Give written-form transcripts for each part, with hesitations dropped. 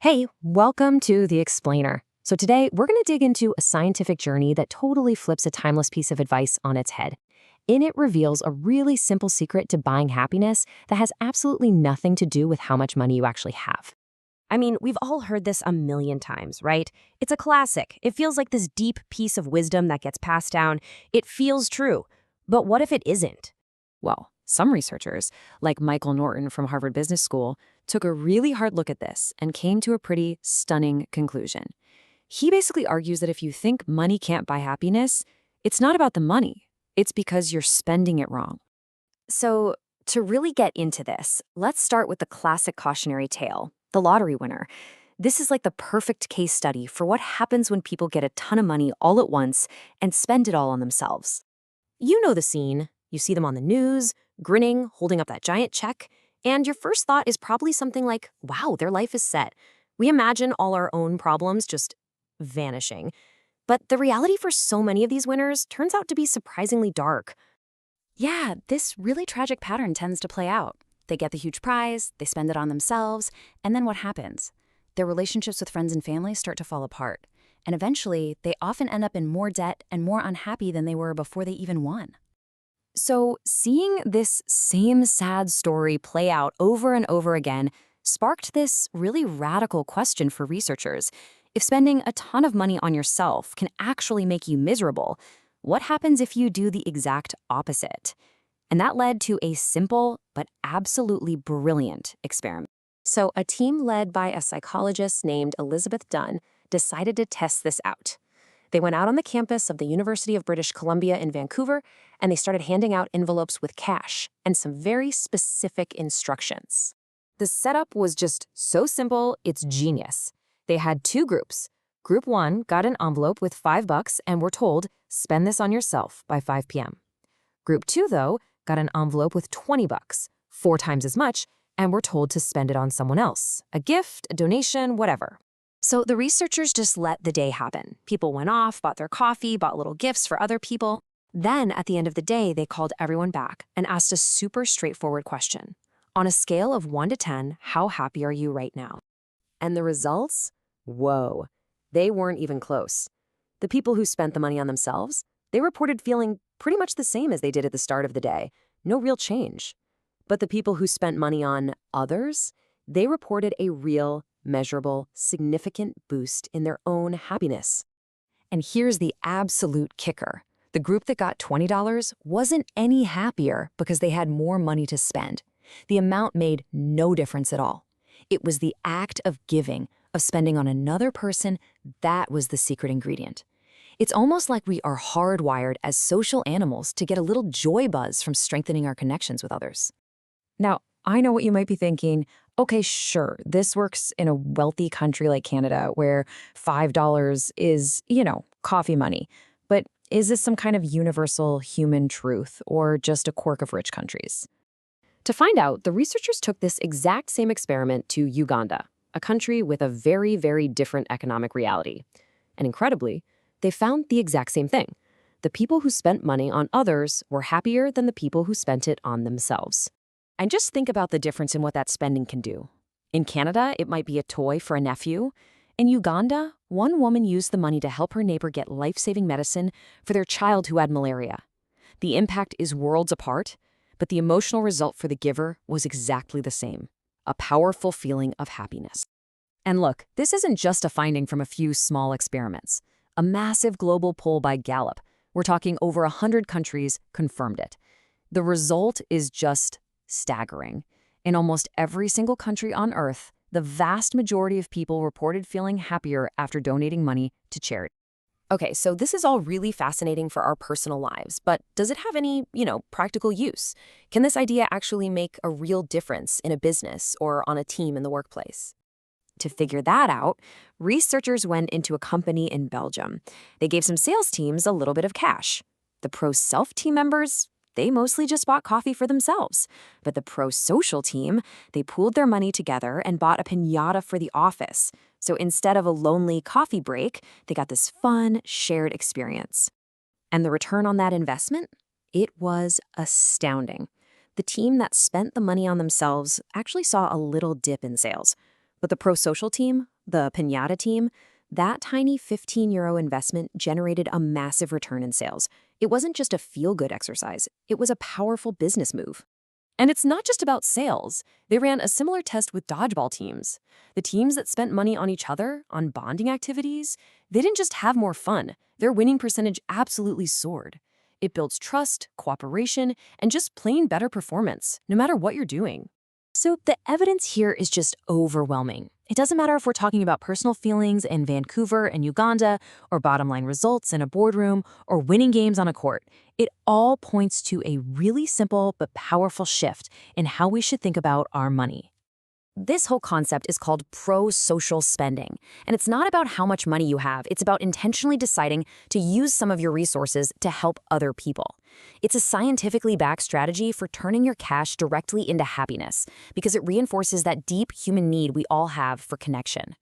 Hey, welcome to The Explainer. So today, we're going to dig into a scientific journey that totally flips a timeless piece of advice on its head. In it reveals a really simple secret to buying happiness that has absolutely nothing to do with how much money you actually have. I mean, we've all heard this a million times, right? It's a classic. It feels like this deep piece of wisdom that gets passed down. It feels true. But what if it isn't? Well, some researchers, like Michael Norton from Harvard Business School, took a really hard look at this and came to a pretty stunning conclusion. He basically argues that if you think money can't buy happiness, it's not about the money. It's because you're spending it wrong. So, to really get into this, let's start with the classic cautionary tale, the lottery winner. This is like the perfect case study for what happens when people get a ton of money all at once and spend it all on themselves. You know the scene. You see them on the news, grinning, holding up that giant check, and your first thought is probably something like, wow, their life is set. We imagine all our own problems just vanishing. But the reality for so many of these winners turns out to be surprisingly dark. Yeah, this really tragic pattern tends to play out. They get the huge prize, they spend it on themselves, and then what happens? Their relationships with friends and family start to fall apart. And eventually, they often end up in more debt and more unhappy than they were before they even won. So, seeing this same sad story play out over and over again sparked this really radical question for researchers. If spending a ton of money on yourself can actually make you miserable, what happens if you do the exact opposite? And that led to a simple but absolutely brilliant experiment. So, a team led by a psychologist named Elizabeth Dunn decided to test this out. They went out on the campus of the University of British Columbia in Vancouver, and they started handing out envelopes with cash and some very specific instructions. The setup was just so simple, it's genius. They had two groups. Group 1 got an envelope with $5 and were told, spend this on yourself by 5 p.m. Group 2, though, got an envelope with $20, 4 times as much, and were told to spend it on someone else, a gift, a donation, whatever. So the researchers just let the day happen. People went off, bought their coffee, bought little gifts for other people. Then, at the end of the day, they called everyone back and asked a super straightforward question. On a scale of 1 to 10, how happy are you right now? And the results? Whoa. They weren't even close. The people who spent the money on themselves, they reported feeling pretty much the same as they did at the start of the day. No real change. But the people who spent money on others, they reported a real, measurable, significant boost in their own happiness. And here's the absolute kicker. The group that got $20 wasn't any happier because they had more money to spend. The amount made no difference at all. It was the act of giving, of spending on another person, that was the secret ingredient. It's almost like we are hardwired as social animals to get a little joy buzz from strengthening our connections with others. Now, I know what you might be thinking. Okay, sure, this works in a wealthy country like Canada where $5 is, coffee money. But is this some kind of universal human truth or just a quirk of rich countries? To find out, the researchers took this exact same experiment to Uganda, a country with a very, very different economic reality. And incredibly, they found the exact same thing. The people who spent money on others were happier than the people who spent it on themselves. And just think about the difference in what that spending can do. In Canada, it might be a toy for a nephew. In Uganda, one woman used the money to help her neighbor get life-saving medicine for their child who had malaria. The impact is worlds apart, but the emotional result for the giver was exactly the same, a powerful feeling of happiness. And look, this isn't just a finding from a few small experiments. A massive global poll by Gallup, we're talking over 100 countries, confirmed it. The result is just staggering. In almost every single country on Earth, the vast majority of people reported feeling happier after donating money to charity. Okay, so this is all really fascinating for our personal lives, but does it have any, practical use? Can this idea actually make a real difference in a business or on a team in the workplace? To figure that out, researchers went into a company in Belgium. They gave some sales teams a little bit of cash. The Prosocial team members, they mostly just bought coffee for themselves. But the Prosocial team, they pooled their money together and bought a piñata for the office. So instead of a lonely coffee break, they got this fun, shared experience. And the return on that investment? It was astounding. The team that spent the money on themselves actually saw a little dip in sales. But the Prosocial team, the Piñata team, that tiny €15 investment generated a massive return in sales. It wasn't just a feel-good exercise, it was a powerful business move. And it's not just about sales. They ran a similar test with dodgeball teams. The teams that spent money on each other, on bonding activities, they didn't just have more fun. Their winning percentage absolutely soared. It builds trust, cooperation, and just plain better performance, no matter what you're doing. So the evidence here is just overwhelming. It doesn't matter if we're talking about personal feelings in Vancouver and Uganda, or bottom line results in a boardroom, or winning games on a court. It all points to a really simple but powerful shift in how we should think about our money. This whole concept is called prosocial spending, and it's not about how much money you have, it's about intentionally deciding to use some of your resources to help other people. It's a scientifically backed strategy for turning your cash directly into happiness, because it reinforces that deep human need we all have for connection.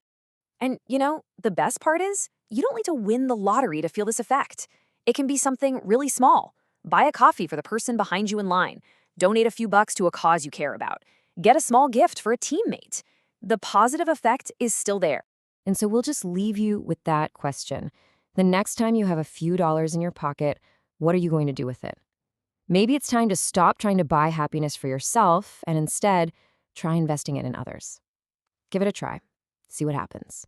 And the best part is, you don't need to win the lottery to feel this effect. It can be something really small. Buy a coffee for the person behind you in line. Donate a few bucks to a cause you care about. Get a small gift for a teammate. The positive effect is still there. And so we'll just leave you with that question. The next time you have a few dollars in your pocket, what are you going to do with it? Maybe it's time to stop trying to buy happiness for yourself and instead try investing it in others. Give it a try. See what happens.